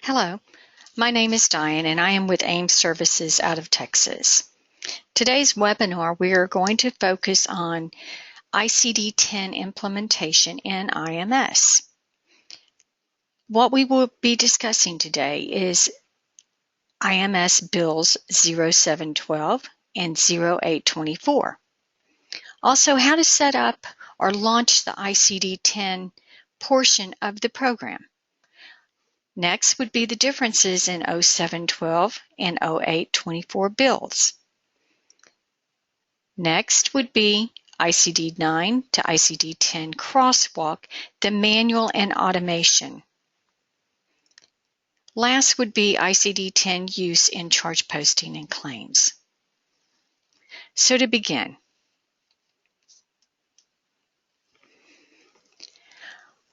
Hello, my name is Diane and I am with AIM Services out of Texas. Today's webinar, we are going to focus on ICD-10 implementation in IMS. What we will be discussing today is IMS Bills 0712 and 0824. Also, how to set up or launch the ICD-10 portion of the program. Next would be the differences in 0712 and 0824 bills. Next would be ICD-9 to ICD-10 crosswalk, the manual and automation. Last would be ICD-10 use in charge posting and claims. So to begin,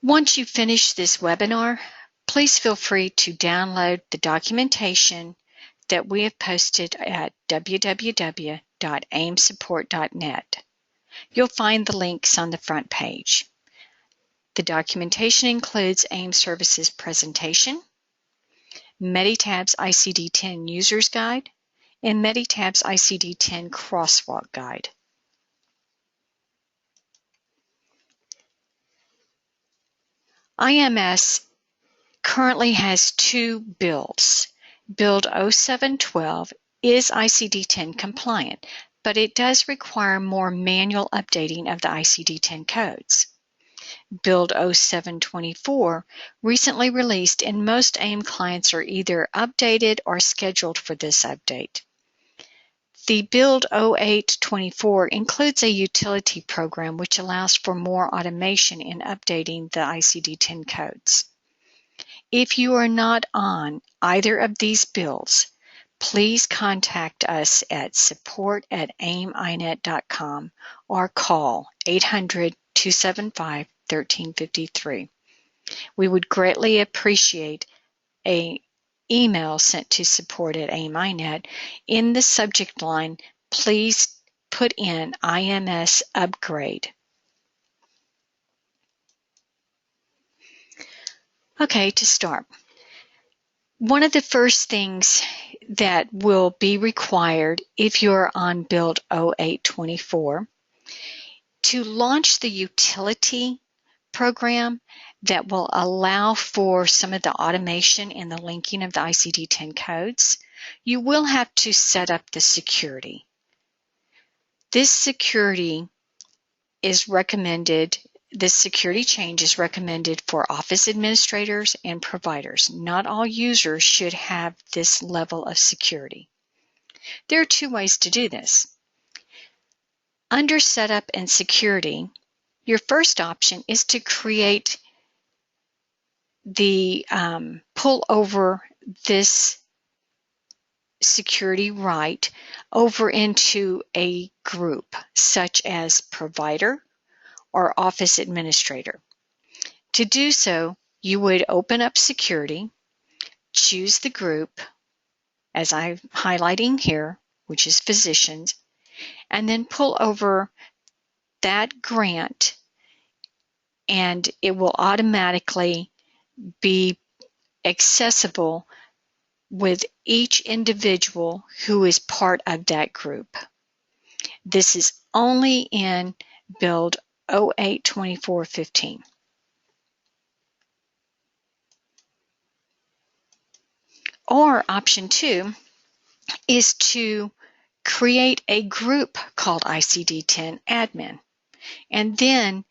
once you finish this webinar, please feel free to download the documentation that we have posted at www.aimsupport.net. You'll find the links on the front page. The documentation includes AIM Services presentation, Meditab's ICD-10 User's Guide, and Meditab's ICD-10 Crosswalk Guide. IMS currently has two bills. Bill 0712 is ICD-10 compliant, but it does require more manual updating of the ICD-10 codes. Bill 0724 recently released, and most AIM clients are either updated or scheduled for this update. The Bill 0824 includes a utility program which allows for more automation in updating the ICD-10 codes. If you are not on either of these bills, please contact us at support@aiminet.com or call 800-275-1353. We would greatly appreciate an email sent to support@aiminet. In the subject line, please put in IMS upgrade. Okay, to start, one of the first things that will be required if you're on Bill 0824 to launch the utility program that will allow for some of the automation and the linking of the ICD-10 codes, you will have to set up the security. This security is recommended. This security change is recommended for office administrators and providers. Not all users should have this level of security. There are two ways to do this. Under Setup and Security, your first option is to create the pull over this security right over into a group such as provider or office administrator. To do so, you would open up security, choose the group, as I'm highlighting here, which is physicians, and then pull over that grant, and it will automatically be accessible with each individual who is part of that group. This is only in Bill 082415. Or option 2 is to create a group called ICD-10 admin. And then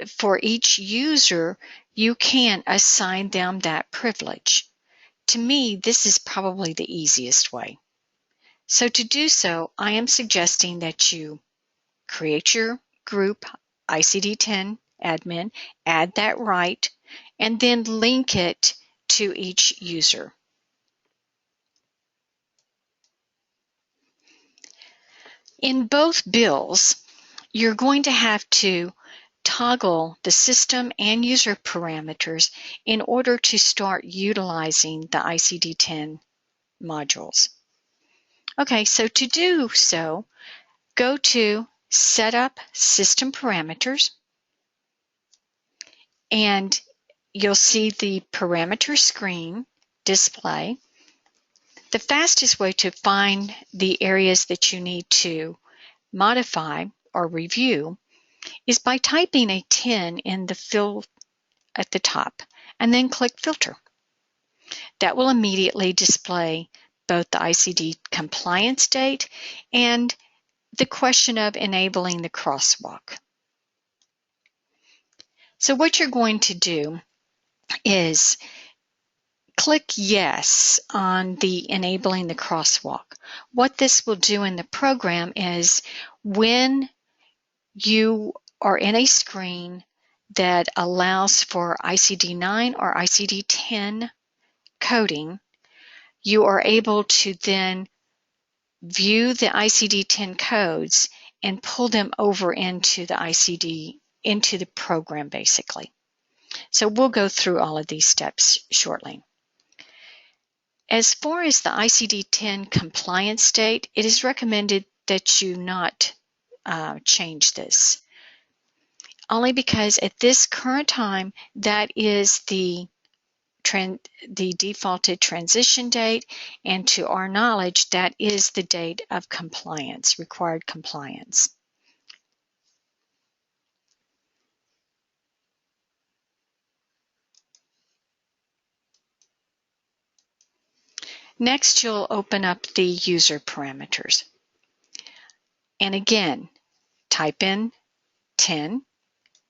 for each user, you can assign them that privilege. To me, this is probably the easiest way. So to do so, I am suggesting that you create your group ICD-10 admin, add that right, and then link it to each user. In both bills, you're going to have to toggle the system and user parameters in order to start utilizing the ICD-10 modules. Okay, so to do so, go to Setup System Parameters, and you'll see the parameter screen display. The fastest way to find the areas that you need to modify or review is by typing a 10 in the field at the top and then click Filter. That will immediately display both the ICD compliance date and the question of enabling the crosswalk. So what you're going to do is click Yes on the enabling the crosswalk. What this will do in the program is when you are in a screen that allows for ICD-9 or ICD-10 coding, you are able to then view the ICD-10 codes and pull them over into the program basically. So we'll go through all of these steps shortly. As far as the ICD-10 compliance date, it is recommended that you not change this. Only because at this current time, that is the defaulted transition date, and to our knowledge, that is the date of compliance, required compliance. Next, you'll open up the user parameters. And again, type in 10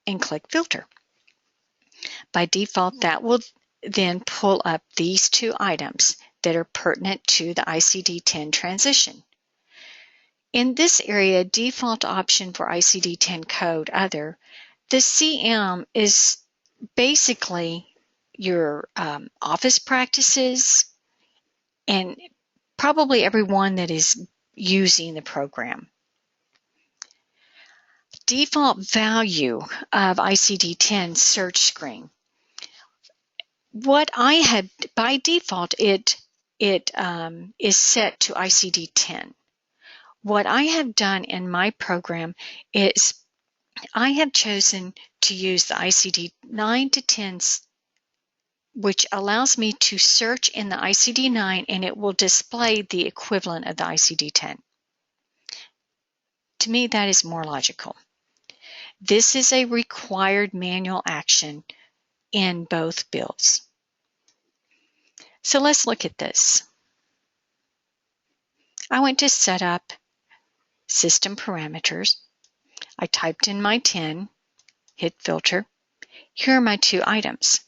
and click Filter. By default, that will then pull up these two items that are pertinent to the ICD-10 transition. In this area, default option for ICD-10 code other, the CM is basically your office practices and probably everyone that is using the program. Default value of ICD-10 search screen. What I had, by default, it is set to ICD-10. What I have done in my program is I have chosen to use the ICD-9 to 10, which allows me to search in the ICD-9 and it will display the equivalent of the ICD-10. To me, that is more logical. This is a required manual action in both bills. So let's look at this. I went to Setup, System Parameters. I typed in my 10, hit Filter. Here are my two items.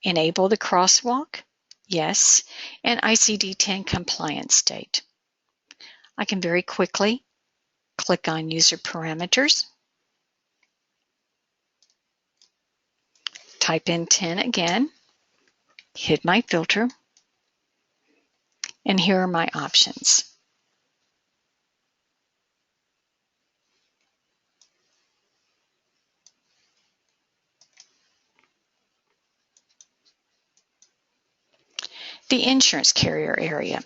Enable the crosswalk, yes, and ICD-10 compliance date. I can very quickly click on User Parameters, type in 10 again, hit my filter, and here are my options. The insurance carrier area.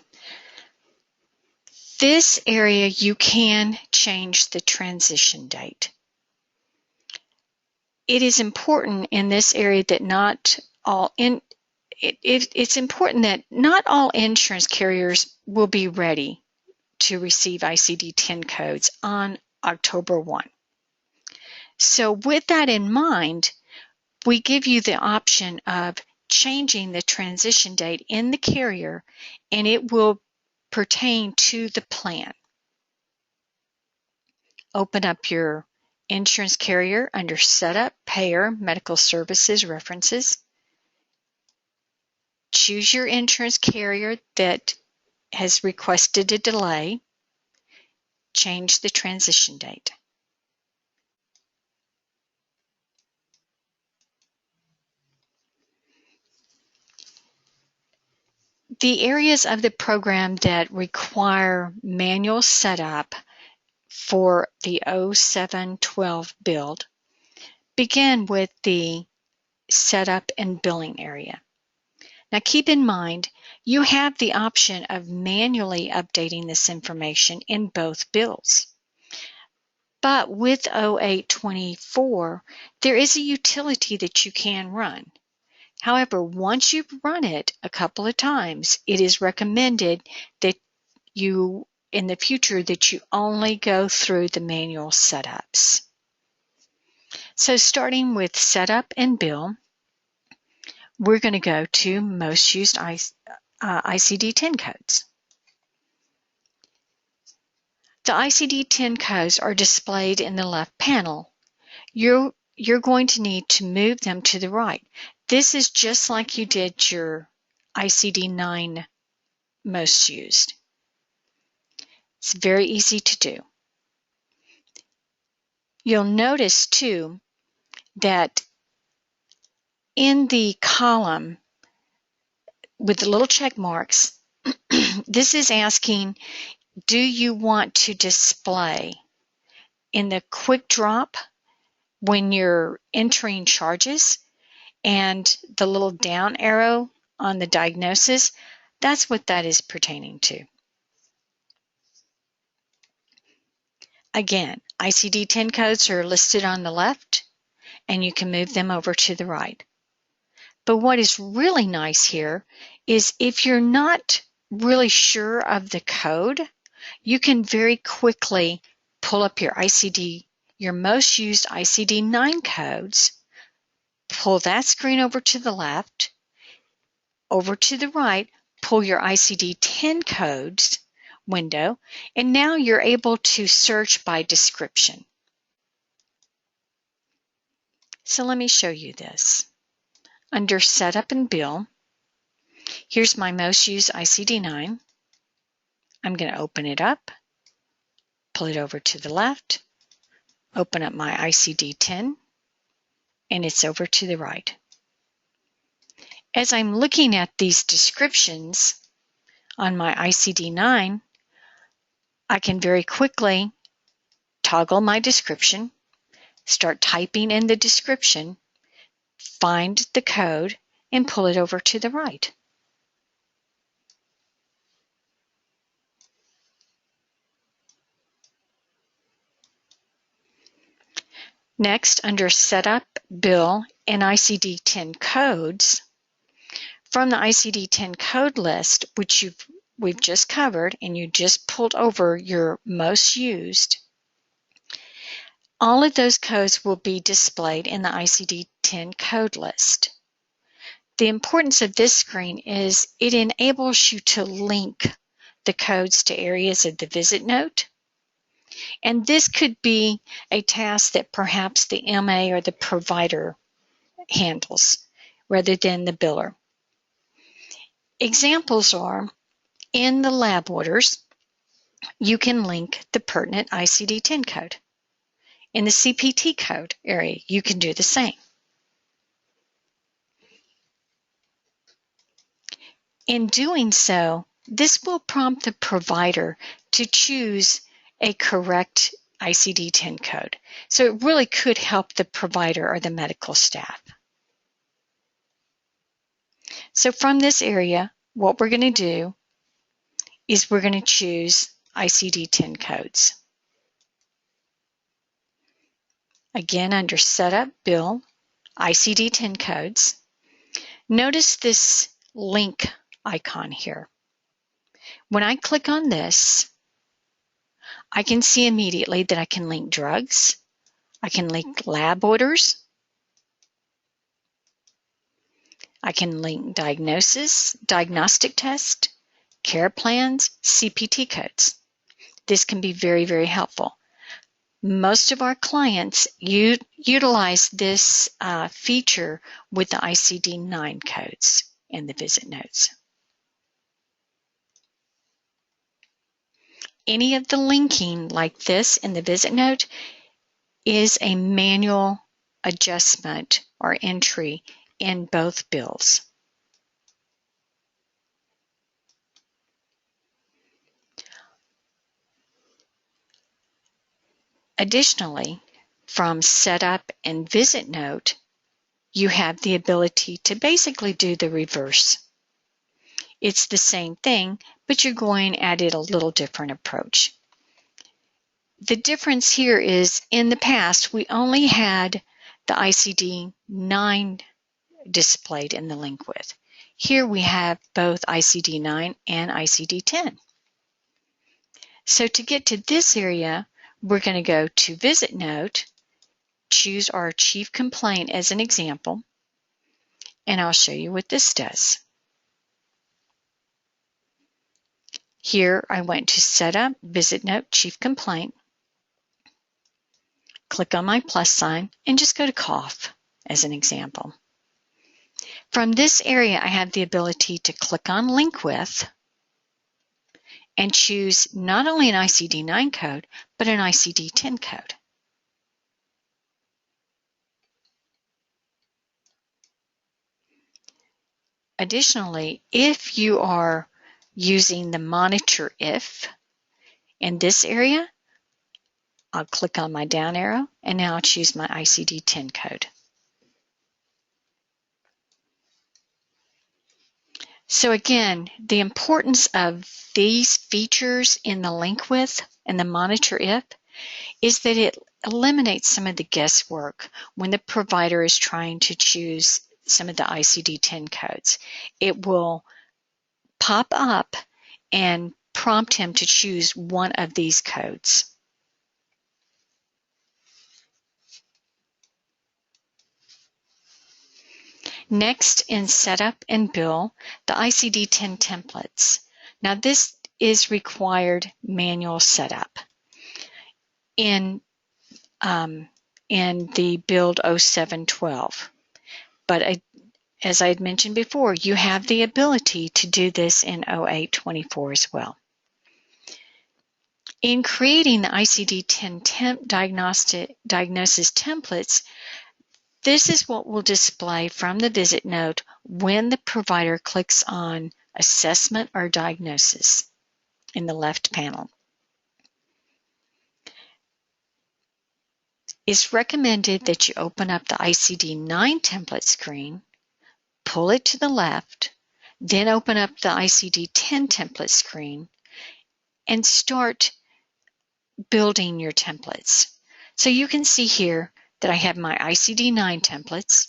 This area you can change the transition date. It is important in this area that not all it's important that not all insurance carriers will be ready to receive ICD-10 codes on October 1. So with that in mind, we give you the option of changing the transition date in the carrier, and it will pertain to the plan. Open up your insurance carrier under Setup, Payer, Medical Services, References. Choose your insurance carrier that has requested a delay. Change the transition date. The areas of the program that require manual setup for the 0712 build begin with the setup and billing area. Now keep in mind, you have the option of manually updating this information in both bills. But with 0824, there is a utility that you can run. However, once you run it a couple of times, it is recommended that you, in the future, that you only go through the manual setups. So starting with setup and bill, we're going to go to most used ICD-10 codes. The ICD-10 codes are displayed in the left panel. You're going to need to move them to the right. This is just like you did your ICD-9 most used. It's very easy to do. You'll notice too that in the column with the little check marks, this is asking, do you want to display in the quick drop when you're entering charges, and the little down arrow on the diagnosis? That's what that is pertaining to. Again, ICD-10 codes are listed on the left, and you can move them over to the right. But what is really nice here is if you're not really sure of the code, you can very quickly pull up your most used ICD-9 codes, pull that screen over to the left, over to the right, pull your ICD-10 codes window, and now you're able to search by description. So let me show you this. Under Setup and Bill, here's my most used ICD-9. I'm going to open it up, pull it over to the left, open up my ICD-10, and it's over to the right. As I'm looking at these descriptions on my ICD-9, I can very quickly toggle my description, start typing in the description, find the code, and pull it over to the right. Next, under Setup, Bill, and ICD-10 codes, from the ICD-10 code list, which we've just covered, and you just pulled over your most used, all of those codes will be displayed in the ICD-10 code list. The importance of this screen is it enables you to link the codes to areas of the visit note. And this could be a task that perhaps the MA or the provider handles rather than the biller. Examples are, in the lab orders, you can link the pertinent ICD-10 code. In the CPT code area, you can do the same. In doing so, this will prompt the provider to choose a correct ICD-10 code. So it really could help the provider or the medical staff. So from this area, what we're going to do is we're going to choose ICD-10 codes. Again, under Setup, Bill, ICD-10 codes. Notice this link icon here. When I click on this, I can see immediately that I can link drugs, I can link lab orders, I can link diagnostic test, care plans, CPT codes. This can be very, very helpful. Most of our clients utilize this feature with the ICD-9 codes and the visit notes. Any of the linking like this in the visit note is a manual adjustment or entry in both bills. Additionally, from Setup and Visit Note, you have the ability to basically do the reverse. It's the same thing, but you're going at it a little different approach. The difference here is in the past, we only had the ICD-9 displayed in the link with. Here we have both ICD-9 and ICD-10. So to get to this area, we're going to go to Visit Note, choose our Chief Complaint as an example, and I'll show you what this does. Here I went to Setup, Visit Note, Chief Complaint, click on my plus sign, and just go to Cough as an example. From this area, I have the ability to click on Link With and choose not only an ICD-9 code, but an ICD-10 code. Additionally, if you are using the Monitor If in this area, I'll click on my down arrow and now I'll choose my ICD-10 code. So again, the importance of these features in the Link With and the Monitor If is that it eliminates some of the guesswork when the provider is trying to choose some of the ICD-10 codes. It will pop up and prompt him to choose one of these codes. Next, in Setup and Bill, the ICD-10 templates. Now this is required manual setup. In the build 0712. But as I had mentioned before, you have the ability to do this in 0824 as well. In creating the ICD-10 diagnosis templates, this is what will display from the visit note when the provider clicks on Assessment or Diagnosis in the left panel. It's recommended that you open up the ICD-9 template screen, pull it to the left, then open up the ICD-10 template screen, and start building your templates. So you can see here that I have my ICD-9 templates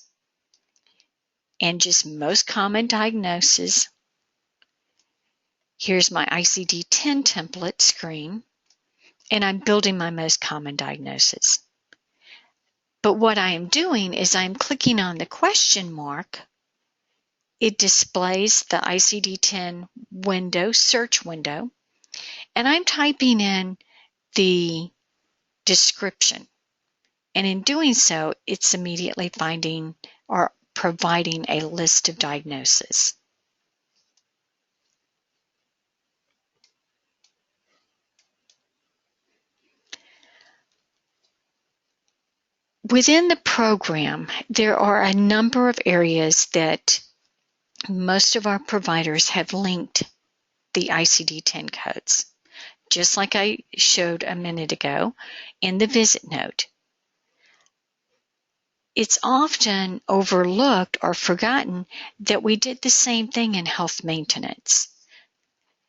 and just most common diagnoses. Here's my ICD-10 template screen, and I'm building my most common diagnosis. But what I am doing is I'm clicking on the question mark. It displays the ICD-10 window, search window, and I'm typing in the description. And in doing so, it's immediately finding or providing a list of diagnoses. Within the program, there are a number of areas that most of our providers have linked the ICD-10 codes. Just like I showed a minute ago in the visit note. It's often overlooked or forgotten that we did the same thing in health maintenance.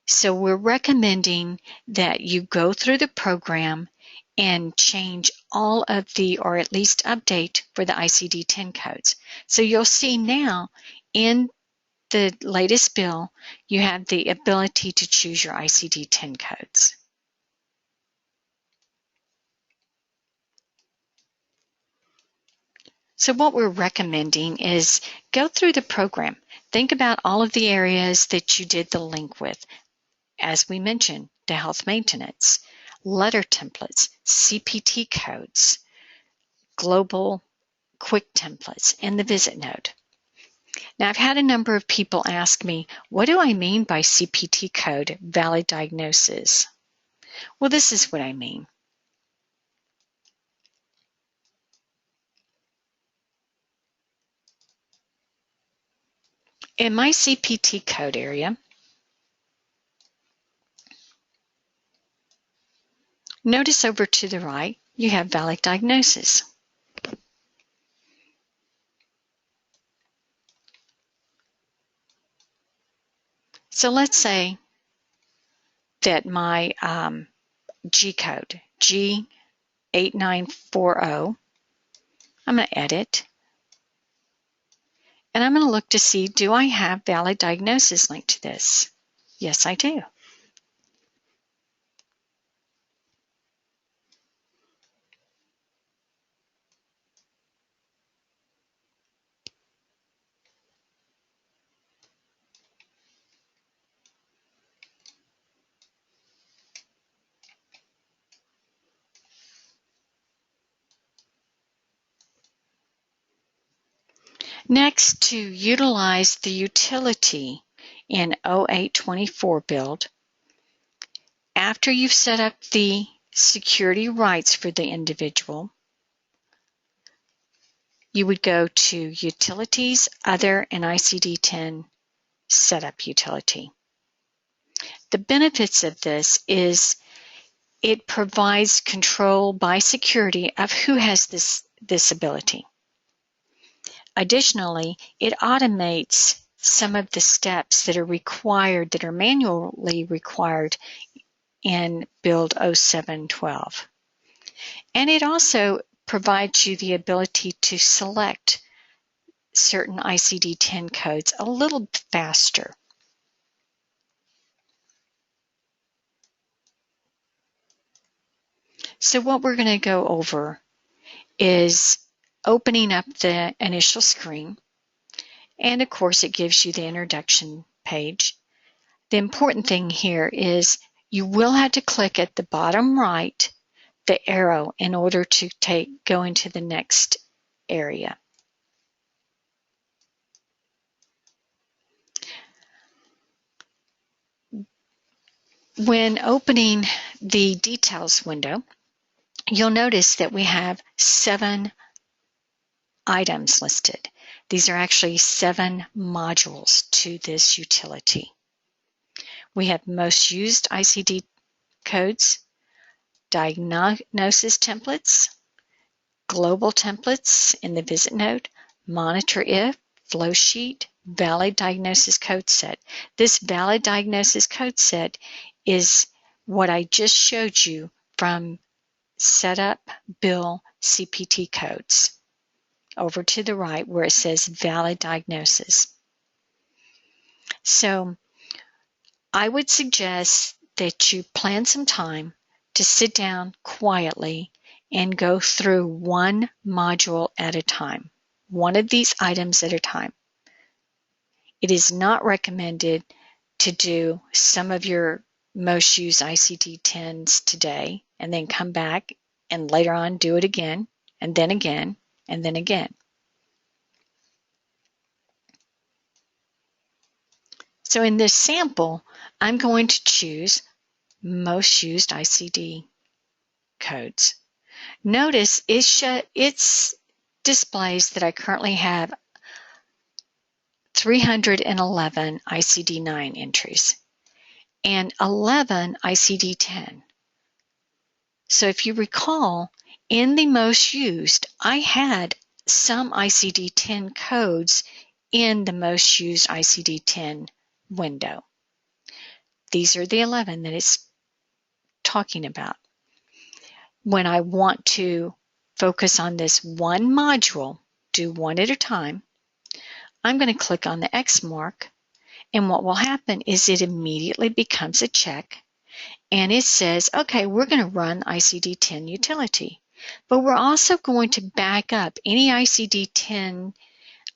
So we're recommending that you go through the program and change all of the, or at least update for the ICD-10 codes. So you'll see now in the latest bill, you have the ability to choose your ICD-10 codes. So what we're recommending is go through the program. Think about all of the areas that you did the link with. As we mentioned, the health maintenance, letter templates, CPT codes, global quick templates, and the visit note. Now, I've had a number of people ask me, what do I mean by CPT code, valid diagnosis? Well, this is what I mean. In my CPT code area, notice over to the right, you have valid diagnosis. So let's say that my G code, G8940, I'm going to edit, And I'm going to look to see, do I have valid diagnosis linked to this? Yes, I do. Next, to utilize the utility in 0824 build, after you've set up the security rights for the individual, you would go to Utilities, Other, and ICD-10 Setup Utility. The benefits of this is it provides control by security of who has this ability. Additionally, it automates some of the steps that are required, that are manually required in Build 0712. And it also provides you the ability to select certain ICD-10 codes a little faster. So what we're going to go over is opening up the initial screen. And of course, it gives you the introduction page. The important thing here is you will have to click at the bottom right, the arrow, in order to go into the next area. When opening the details window, you'll notice that we have 7 items listed. These are actually 7 modules to this utility. We have most used ICD codes, diagnosis templates, global templates in the visit note, monitor if, flow sheet, valid diagnosis code set. This valid diagnosis code set is what I just showed you from Setup Bill CPT codes. Over to the right where it says valid diagnosis. So I would suggest that you plan some time to sit down quietly and go through one module at a time, one of these items at a time. It is not recommended to do some of your most used ICD-10s today and then come back and later on do it again, and then again, and then again. So in this sample, I'm going to choose most used ICD codes. Notice it displays that I currently have 311 ICD-9 entries and 11 ICD-10. So if you recall, in the most used, I had some ICD-10 codes in the most used ICD-10 window. These are the 11 that it's talking about. When I want to focus on this one module, do one at a time, I'm going to click on the X mark, and what will happen is it immediately becomes a check, and it says, okay, we're going to run ICD-10 utility, but we're also going to back up any ICD-10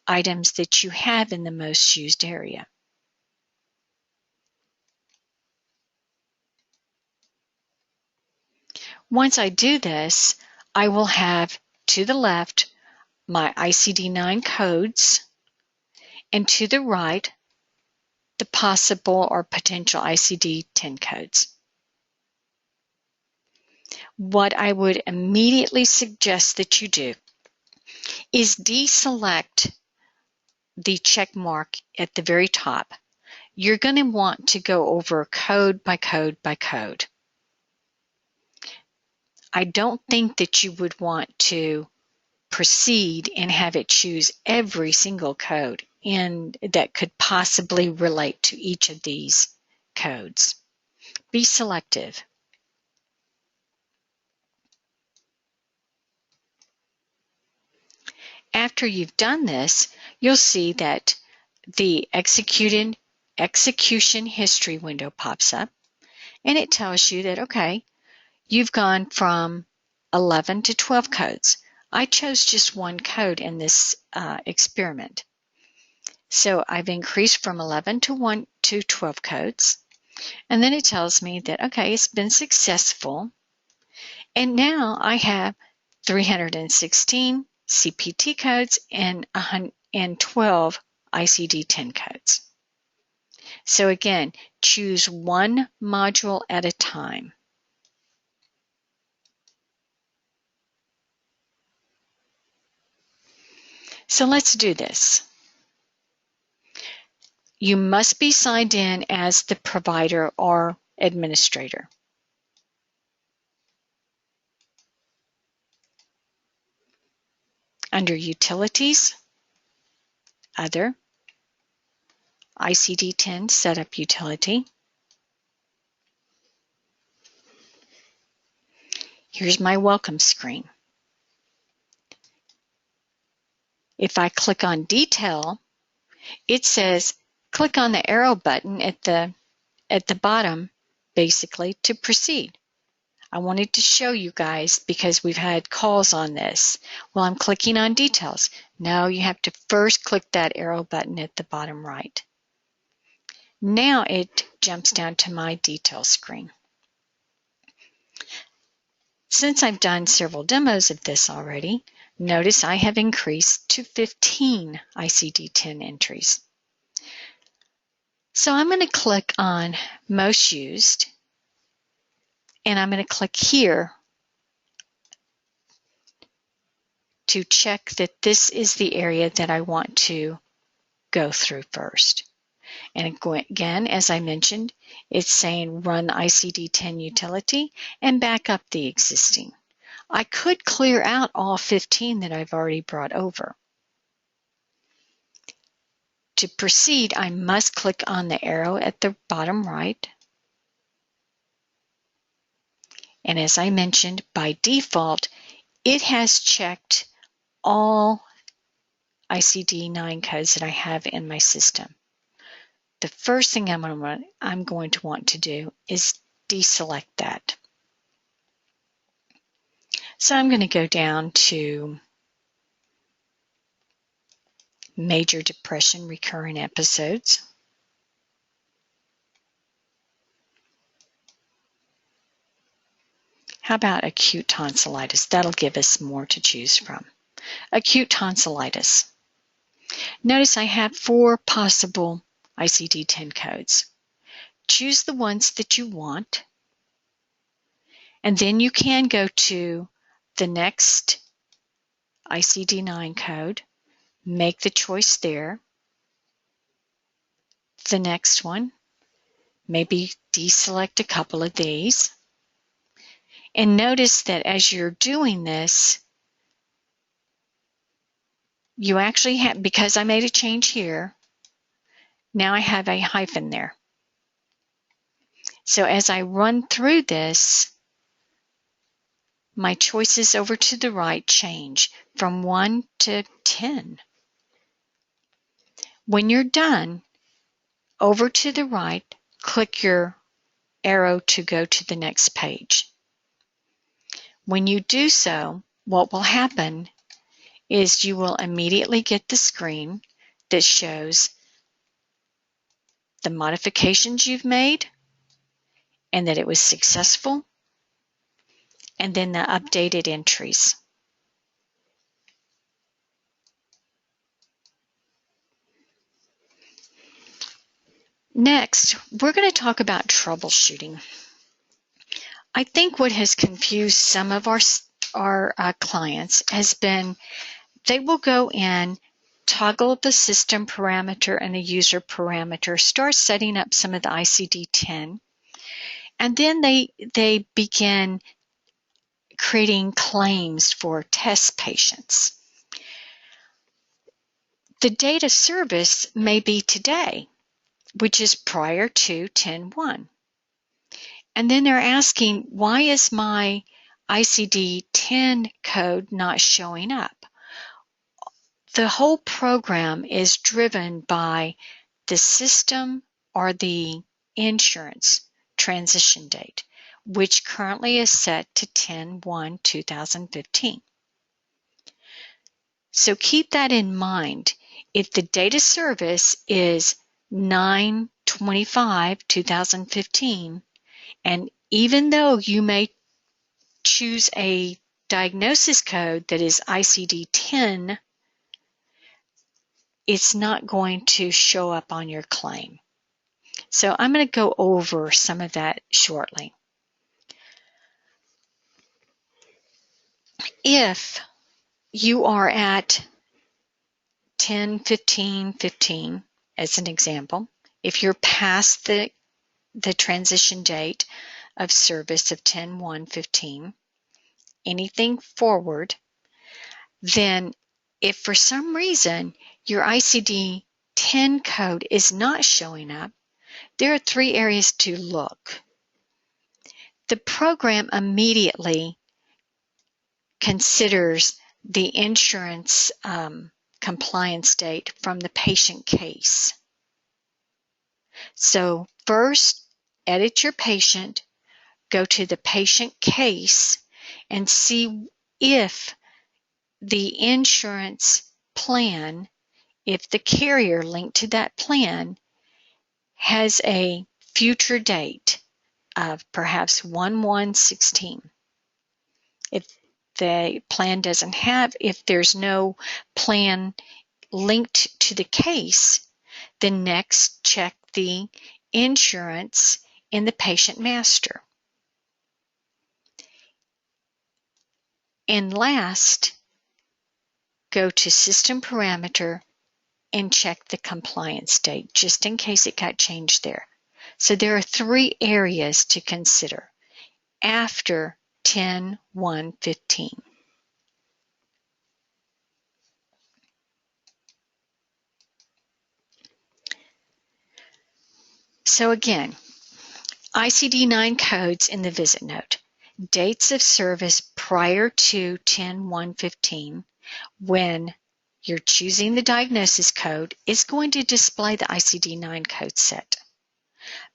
items that you have in the most used area. Once I do this, I will have to the left my ICD-9 codes, and to the right, the possible or potential ICD-10 codes. What I would immediately suggest that you do is deselect the check mark at the very top. You're going to want to go over code by code by code. I don't think that you would want to proceed and have it choose every single code that could possibly relate to each of these codes. Be selective. After you've done this, you'll see that the execution history window pops up, and it tells you that, okay, you've gone from 11 to 12 codes. I chose just one code in this experiment. So I've increased from 11 to 12 codes. And then it tells me that, okay, it's been successful. And now I have 316 CPT codes and 12 ICD-10 codes. So again, choose one module at a time. So let's do this. You must be signed in as the provider or administrator. Under Utilities, Other, ICD-10 Setup Utility. Here's my welcome screen. If I click on Detail, it says click on the arrow button at the bottom, basically, to proceed. I wanted to show you guys because we've had calls on this. Well, I'm clicking on Details. No, you have to first click that arrow button at the bottom right. Now it jumps down to my detail screen. Since I've done several demos of this already, notice I have increased to 15 ICD-10 entries. So I'm going to click on Most Used, and I'm going to click here to check that this is the area that I want to go through first. And again, as I mentioned, it's saying run ICD-10 utility and back up the existing. I could clear out all 15 that I've already brought over. To proceed, I must click on the arrow at the bottom right. And as I mentioned, by default, it has checked all ICD-9 codes that I have in my system. The first thing I'm going to want to do is deselect that. So I'm going to go down to Major Depression Recurrent Episodes. How about acute tonsillitis? That'll give us more to choose from. Acute tonsillitis. Notice I have 4 possible ICD-10 codes. Choose the ones that you want, and then you can go to the next ICD-9 code, make the choice there. The next one, maybe deselect a couple of these. And notice that as you're doing this, you actually have, because I made a change here, now I have a hyphen there. So as I run through this, my choices over to the right change from 1 to 10. When you're done, over to the right, click your arrow to go to the next page. When you do so, what will happen is you will immediately get the screen that shows the modifications you've made and that it was successful, and then the updated entries. Next, we're going to talk about troubleshooting. I think what has confused some of our clients has been they will go in, toggle the system parameter and the user parameter, start setting up some of the ICD-10, and then they begin creating claims for test patients. The date of service may be today, which is prior to 10/1. And then they're asking, why is my ICD-10 code not showing up? the whole program is driven by the system or the insurance transition date, which currently is set to 10/1/2015. So keep that in mind. If the date of service is 9/25/2015, and even though you may choose a diagnosis code that is ICD-10, it's not going to show up on your claim. So I'm going to go over some of that shortly. If you are at 10/15/15, as an example, if you're past the transition date of service of 10/1/15, anything forward, then if for some reason your ICD-10 code is not showing up, there are 3 areas to look. The program immediately considers the insurance compliance date from the patient case. So first, edit your patient, go to the patient case, and see if the insurance plan, if the carrier linked to that plan has a future date of perhaps 1/1/16. If the plan doesn't have, if there's no plan linked to the case, then next check the insurance in the patient master. And last, go to System Parameter and check the compliance date, just in case it got changed there. So there are 3 areas to consider after 10/1/15. So again, ICD-9 codes in the visit note. Dates of service prior to 10/1/15, when you're choosing the diagnosis code, is going to display the ICD-9 code set.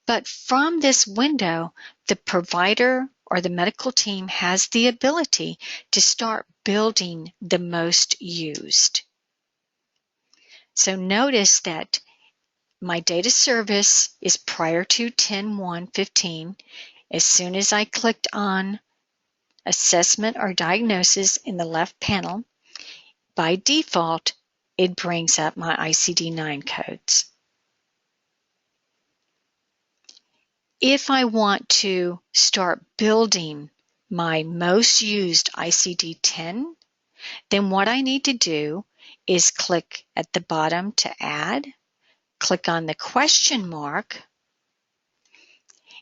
But from this window, the provider or the medical team has the ability to start building the most used. So notice that my date of service is prior to 10/1/15. As soon as I clicked on assessment or diagnosis in the left panel, by default, it brings up my ICD-9 codes. If I want to start building my most used ICD-10, then what I need to do is click at the bottom to add, click on the question mark,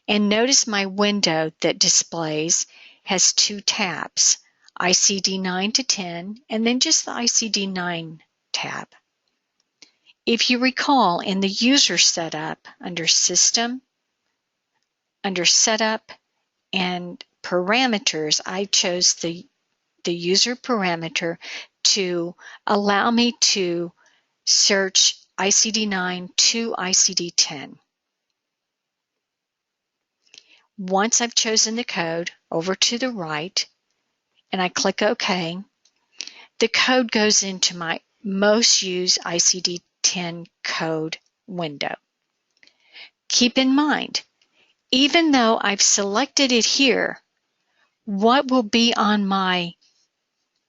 and notice my window that displays has 2 tabs, ICD-9 to 10, and then just the ICD-9 tab. If you recall, in the user setup, under System, under Setup and Parameters, I chose the user parameter to allow me to search ICD-9 to ICD-10. Once I've chosen the code, over to the right, and I click OK, the code goes into my most used ICD-10 code window. Keep in mind, even though I've selected it here, what will be on my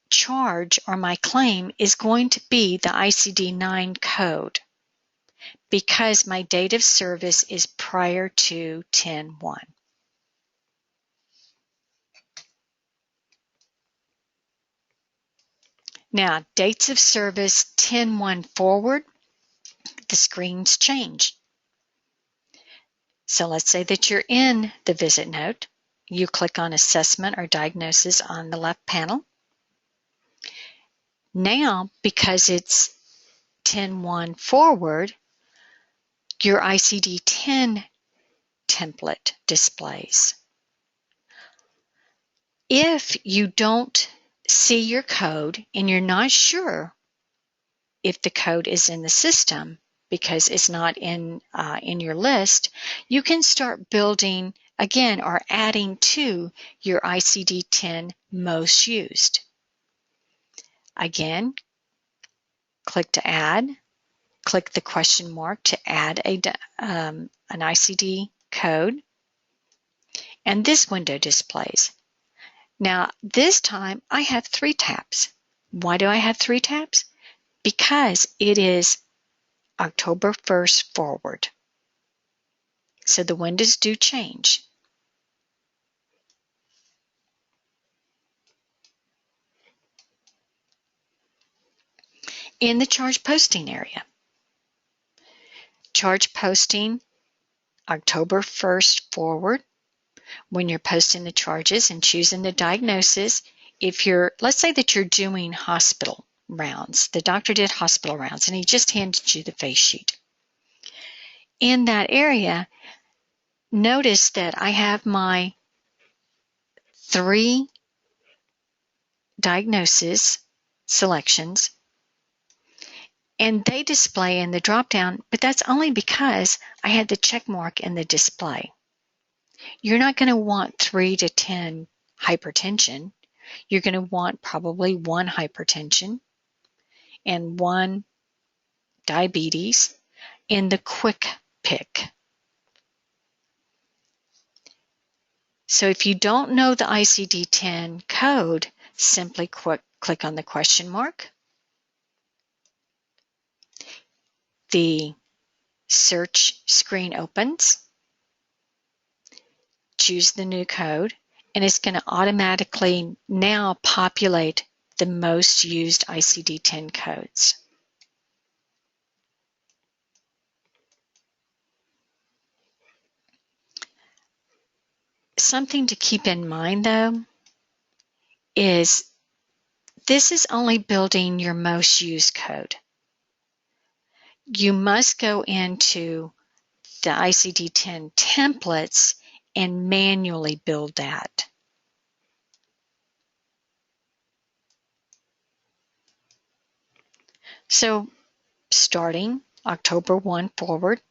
charge or my claim is going to be the ICD-9 code, because my date of service is prior to 10/1. Now, dates of service 10/1 forward, the screens change. So let's say that you're in the visit note. You click on assessment or diagnosis on the left panel. Now, because it's 10/1 forward, your ICD-10 template displays. If you don't see your code and you're not sure if the code is in the system, because it's not in your list, you can start building again or adding to your ICD-10 most used. Again, click to add, click the question mark to add an ICD code, and this window displays. Now this time I have 3 tabs. Why do I have 3 tabs? Because it is October 1st forward. So the windows do change. In the charge posting area, charge posting October 1st forward, when you're posting the charges and choosing the diagnosis, if let's say that you're doing hospital rounds, the doctor did hospital rounds and he just handed you the face sheet. In that area, notice that I have my 3 diagnosis selections, and they display in the drop-down, but that's only because I had the check mark in the display. You're not going to want 3 to 10 hypertension. You're going to want probably 1 hypertension and 1 diabetes in the quick pick. So if you don't know the ICD-10 code, simply click on the question mark. The search screen opens. Choose the new code, and it's going to automatically now populate the most used ICD-10 codes. Something to keep in mind, though, is this is only building your most used code. You must go into the ICD-10 templates and manually build that. So starting October 1 forward,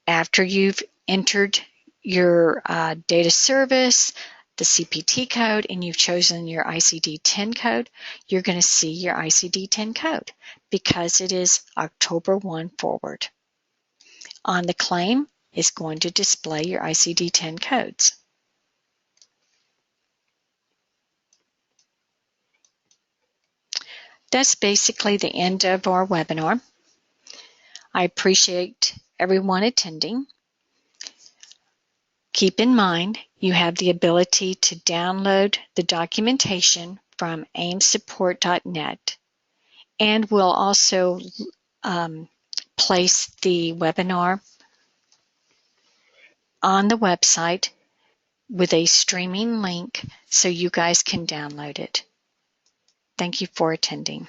after you've entered your data service, the CPT code, and you've chosen your ICD-10 code, you're going to see your ICD-10 code because it is October 1 forward. On the claim, it's going to display your ICD-10 codes. That's basically the end of our webinar. I appreciate everyone attending. Keep in mind, you have the ability to download the documentation from aimsupport.net, and we'll also place the webinar on the website with a streaming link so you guys can download it. Thank you for attending.